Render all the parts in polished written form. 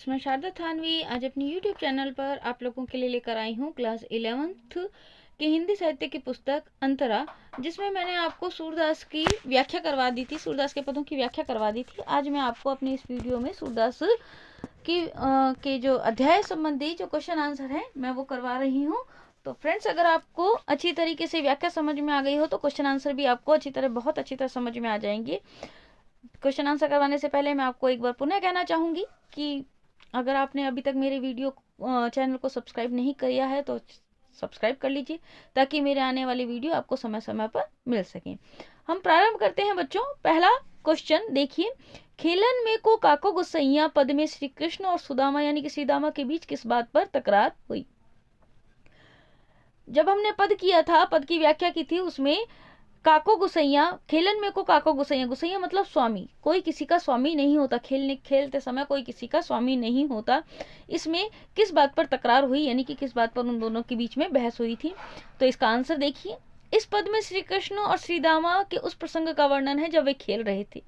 मैं शारदा थानवी आज अपनी YouTube चैनल पर आप लोगों के लिए लेकर आई हूँ क्लास 11th की हिंदी साहित्य की पुस्तक अंतरा, जिसमें मैंने आपको सूरदास की व्याख्या करवा दी थी, सूरदास के पदों की व्याख्या करवा दी थी। आज मैं आपको अपनी इस वीडियो में सूरदास की के जो अध्याय संबंधी जो क्वेश्चन आंसर है मैं वो करवा रही हूँ। तो फ्रेंड्स, अगर आपको अच्छी तरीके से व्याख्या समझ में आ गई हो तो क्वेश्चन आंसर भी आपको बहुत अच्छी तरह समझ में आ जाएंगे। क्वेश्चन आंसर करवाने से पहले मैं आपको एक बार पुनः कहना चाहूँगी कि अगर आपने अभी तक मेरे वीडियो चैनल को सब्सक्राइब नहीं किया है तो सब्सक्राइब कर लीजिए, ताकि मेरे आने वाली वीडियो आपको समय समय पर मिल सके। हम प्रारंभ करते हैं बच्चों। पहला क्वेश्चन देखिए, खेलन में को काको गुस्सैया पद में श्री कृष्ण और सुदामा यानी कि श्रीदामा के बीच किस बात पर तकरार हुई। जब हमने पद किया था, पद की व्याख्या की थी, उसमें काको गुसैया, खेलन में को काको गुसैया, गुसैया मतलब स्वामी, कोई किसी का स्वामी नहीं होता, खेलते समय कोई किसी का स्वामी नहीं होता। इसमें किस बात पर तकरार हुई, यानी कि किस बात पर उन दोनों के बीच में बहस हुई थी। तो इसका आंसर देखिए, इस पद में श्री कृष्ण और श्रीदामा के उस प्रसंग का वर्णन है जब वे खेल रहे थे।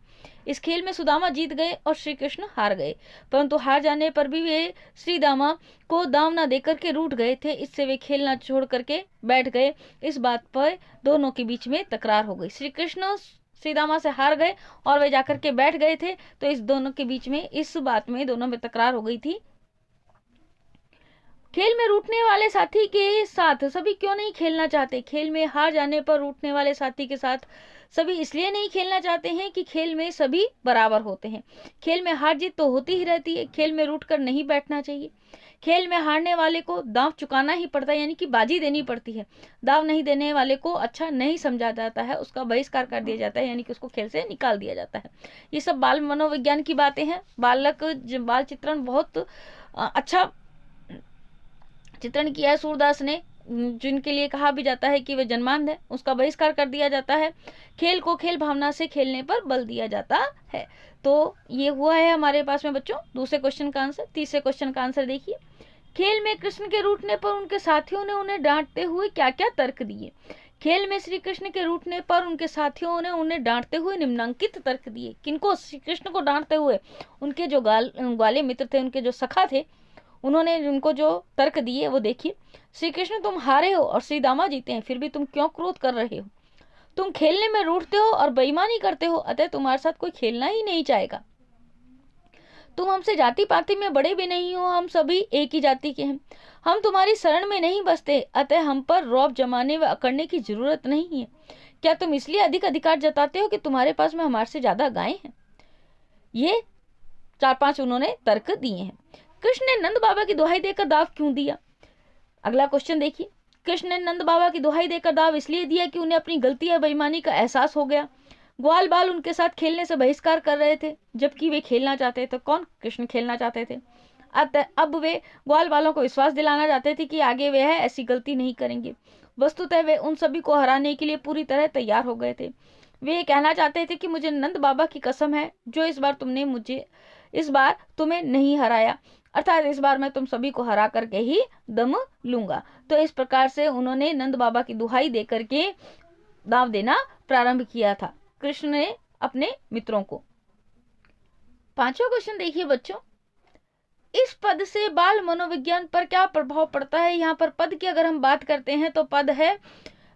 इस खेल में सुदामा जीत गए और श्री कृष्ण हार गए, परंतु हार जाने पर भी वे श्रीदामा को दाम न देकर के रूठ गए थे। इससे वे खेलना छोड़ करके बैठ गए। इस बात पर दोनों के बीच में तकरार हो गई। श्री कृष्ण श्रीदामा से हार गए और वे जाकर के बैठ गए थे, तो इस दोनों के बीच में इस बात में दोनों में तकरार हो गई थी। खेल में रूठने वाले साथी के साथ सभी क्यों नहीं खेलना चाहते। खेल में हार जाने पर रूठने वाले साथी के साथ सभी इसलिए नहीं खेलना चाहते हैं कि खेल में सभी बराबर होते हैं। खेल में हार जीत तो होती ही रहती है, खेल में रूठ कर नहीं बैठना चाहिए। खेल में हारने वाले को दांव चुकाना ही पड़ता है, यानी कि बाजी देनी पड़ती है। दांव नहीं देने वाले को अच्छा नहीं समझा जाता है, उसका बहिष्कार कर दिया जाता है, यानी कि उसको खेल से निकाल दिया जाता है। ये सब बाल मनोविज्ञान की बातें हैं। बाल चित्रण बहुत अच्छा चित्रण किया है सूरदास ने, जिनके लिए कहा भी जाता है कि वे जन्मांध है, उसका बहिष्कार कर दिया जाता है। खेल को खेल भावना से खेलने पर बल दिया जाता है। तो ये हुआ है हमारे पास में बच्चों दूसरे क्वेश्चन का आंसर। तीसरे क्वेश्चन का आंसर देखिए, खेल में कृष्ण के रूठने पर उनके साथियों ने उन्हें डांटते हुए क्या क्या तर्क दिए। खेल में श्री कृष्ण के रूठने पर उनके साथियों ने उन्हें डांटते हुए निम्नांकित तर्क दिए। किनको? श्री कृष्ण को डांटते हुए उनके जो ग्वाले मित्र थे, उनके जो सखा थे, उन्होंने उनको जो तर्क दिए वो देखिए। श्री कृष्ण, तुम हारे हो और श्रीदामा जीते हैं, फिर भी तुम क्यों क्रोध कर रहे हो। तुम खेलने में रूठते हो और बेईमानी करते हो, अतः तुम्हारे साथ कोई खेलना ही नहीं चाहेगा। तुम हमसे जाति पाति में बड़े भी नहीं हो, हम सभी एक ही जाति के हैं। हम तुम्हारी शरण में नहीं बसते, अतः हम पर रौब जमाने व अकड़ने की जरूरत नहीं है। क्या तुम इसलिए अधिक अधिकार जताते हो कि तुम्हारे पास में हमारे से ज्यादा गायें हैं। ये 4-5 उन्होंने तर्क दिए हैं। कृष्ण ने नंद बाबा की दुहाई देकर दाव क्यों दिया। अगला क्वेश्चन देखिए, कृष्ण ने नंद बाबा की दुहाई देकर दाव इसलिए दिया कि उन्हें अपनी गलती या बेईमानी का एहसास हो गया। ग्वाल बाल उनके साथ खेलने से बहिष्कार कर रहे थे, जबकि वे खेलना चाहते थे। कौन? कृष्ण खेलना चाहते थे। अब वे ग्वाल बालों को विश्वास दिलाना चाहते थे कि आगे वे ऐसी गलती नहीं करेंगे। वस्तुतः वे उन सभी को हराने के लिए पूरी तरह तैयार हो गए थे। वे कहना चाहते थे कि मुझे नंद बाबा की कसम है, जो इस बार तुम्हें नहीं हराया, अर्थात इस बार मैं तुम सभी को हरा करके ही दम लूंगा। तो इस प्रकार से उन्होंने नंद बाबा की दुहाई दे करके दाव देना प्रारंभ किया था कृष्ण ने अपने मित्रों को। 5वां क्वेश्चन देखिए बच्चों, इस पद से बाल मनोविज्ञान पर क्या प्रभाव पड़ता है। यहाँ पर पद की अगर हम बात करते हैं तो पद है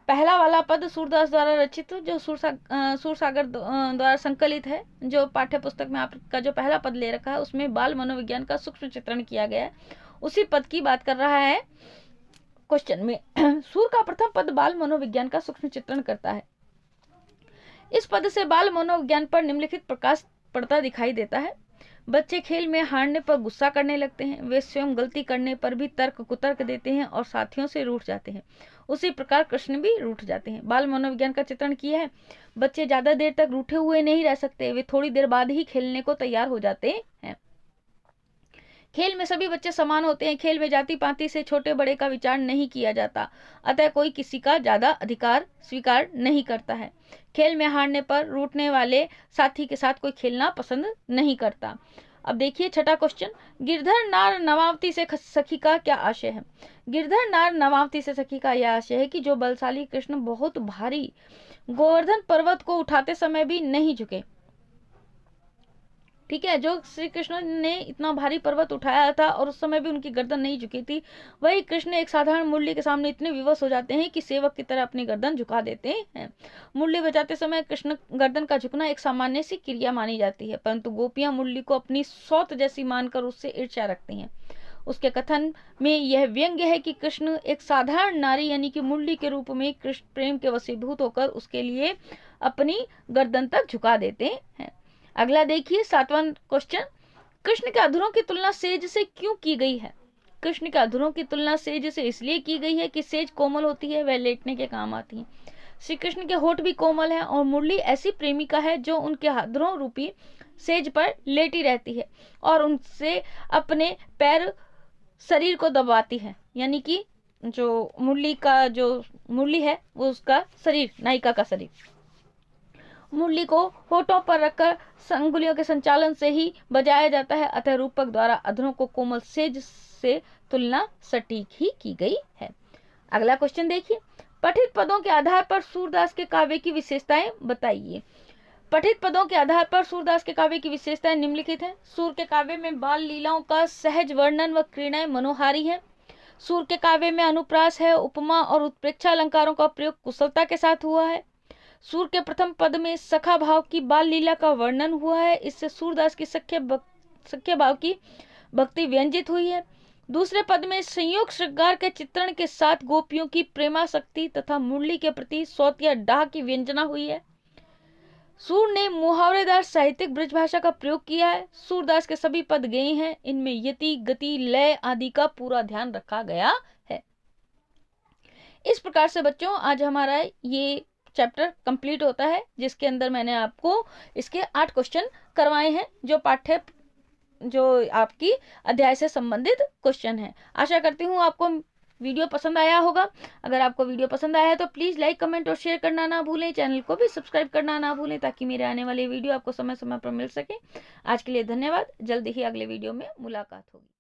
पहला वाला पद सूरदास द्वारा रचित, जो सूरसागर द्वारा संकलित है, जो पाठ्य पुस्तक में आपका जो पहला पद ले रखा है उसमें बाल मनोविज्ञान का सूक्ष्म चित्रण किया गया है, उसी पद की बात कर रहा है क्वेश्चन में। सूर का प्रथम पद बाल मनोविज्ञान का सूक्ष्म चित्रण करता है। इस पद से बाल मनोविज्ञान पर निम्नलिखित प्रकाश पड़ता दिखाई देता है। बच्चे खेल में हारने पर गुस्सा करने लगते हैं, वे स्वयं गलती करने पर भी तर्क कुतर्क देते हैं और साथियों से रूठ जाते हैं। उसी प्रकार कृष्ण भी रूठ जाते हैं। बाल मनोविज्ञान का चित्रण किया है। बच्चे ज्यादा देर तक रूठे हुए नहीं रह सकते, वे थोड़ी देर बाद ही खेलने को तैयार हो जाते हैं। खेल में सभी बच्चे समान होते हैं। खेल में जाति पाति से छोटे बड़े का विचार नहीं किया जाता, अतः कोई किसी का ज्यादा अधिकार स्वीकार नहीं करता है। खेल में हारने पर रूठने वाले साथी के साथ कोई खेलना पसंद नहीं करता। अब देखिए 6वां क्वेश्चन, गिरधर नार नवावती से सखी का क्या आशय है। गिरधर नार नवावती से सखी का यह आशय है कि जो बलशाली कृष्ण बहुत भारी गोवर्धन पर्वत को उठाते समय भी नहीं झुके, ठीक है। जो श्री कृष्ण ने इतना भारी पर्वत उठाया था और उस समय भी उनकी गर्दन नहीं झुकी थी, वही कृष्ण एक साधारण मुरली के सामने इतने विवश हो जाते हैं कि सेवक की तरह अपनी गर्दन झुका देते हैं। मुरली बजाते समय कृष्ण गर्दन का झुकना एक सामान्य सी क्रिया मानी जाती है, परंतु गोपियां मुरली को अपनी सौत जैसी मानकर उससे ईर्ष्या रखती हैं। उसके कथन में यह व्यंग्य है कि कृष्ण एक साधारण नारी यानी कि मुरली के रूप में कृष्ण प्रेम के वशीभूत होकर उसके लिए अपनी गर्दन तक झुका देते हैं। अगला देखिए 7वां क्वेश्चन, कृष्ण के अधरों की तुलना सेज से क्यों की गई है? कृष्ण के अधरों की तुलना सेज से इसलिए की गई है कि सेज कोमल होती है, वह लेटने के काम आती है। श्री कृष्ण के होठ भी कोमल है और मुरली ऐसी प्रेमिका है जो उनके अधरों रूपी सेज पर लेटी रहती है और उनसे अपने पैर शरीर को दबाती है, यानी कि जो मुरली है वो उसका शरीर, नायिका का शरीर। मुरली को होठों पर रखकर अंगुलियों के संचालन से ही बजाया जाता है, अतः रूपक द्वारा अधरों को कोमल सेज से तुलना सटीक ही की गई है। अगला क्वेश्चन देखिए, पठित पदों के आधार पर सूरदास के काव्य की विशेषताएं बताइए। पठित पदों के आधार पर सूरदास के काव्य की विशेषताएं निम्नलिखित हैं। सूर के काव्य में बाल लीलाओं का सहज वर्णन व क्रीड़ाएं मनोहारी है। सूर के काव्य में अनुप्रास है, उपमा और उत्प्रेक्षा अलंकारों का प्रयोग कुशलता के साथ हुआ है। सूर के प्रथम पद में सखा भाव की बाल लीला का वर्णन हुआ है, इससे सूरदास की सख्य भाव की भक्ति व्यंजित हुई है। दूसरे पद में संयोग श्रृंगार के चित्रण के साथ गोपियों की प्रेमासक्ति तथा मुरली के प्रति सौतिया डाह की व्यंजना हुई है। सूर ने मुहावरेदार साहित्यिक ब्रज भाषा का प्रयोग किया है। सूरदास के सभी पद गए हैं, इनमें यति, गति, लय आदि का पूरा ध्यान रखा गया है। इस प्रकार से बच्चों आज हमारा ये चैप्टर कंप्लीट होता है, जिसके अंदर मैंने आपको इसके 8 क्वेश्चन करवाए हैं जो आपकी अध्याय से संबंधित क्वेश्चन है। आशा करती हूँ आपको वीडियो पसंद आया होगा। अगर आपको वीडियो पसंद आया है तो प्लीज लाइक, कमेंट और शेयर करना ना भूलें। चैनल को भी सब्सक्राइब करना ना भूलें ताकि मेरे आने वाले वीडियो आपको समय समय पर मिल सके। आज के लिए धन्यवाद। जल्दी ही अगले वीडियो में मुलाकात होगी।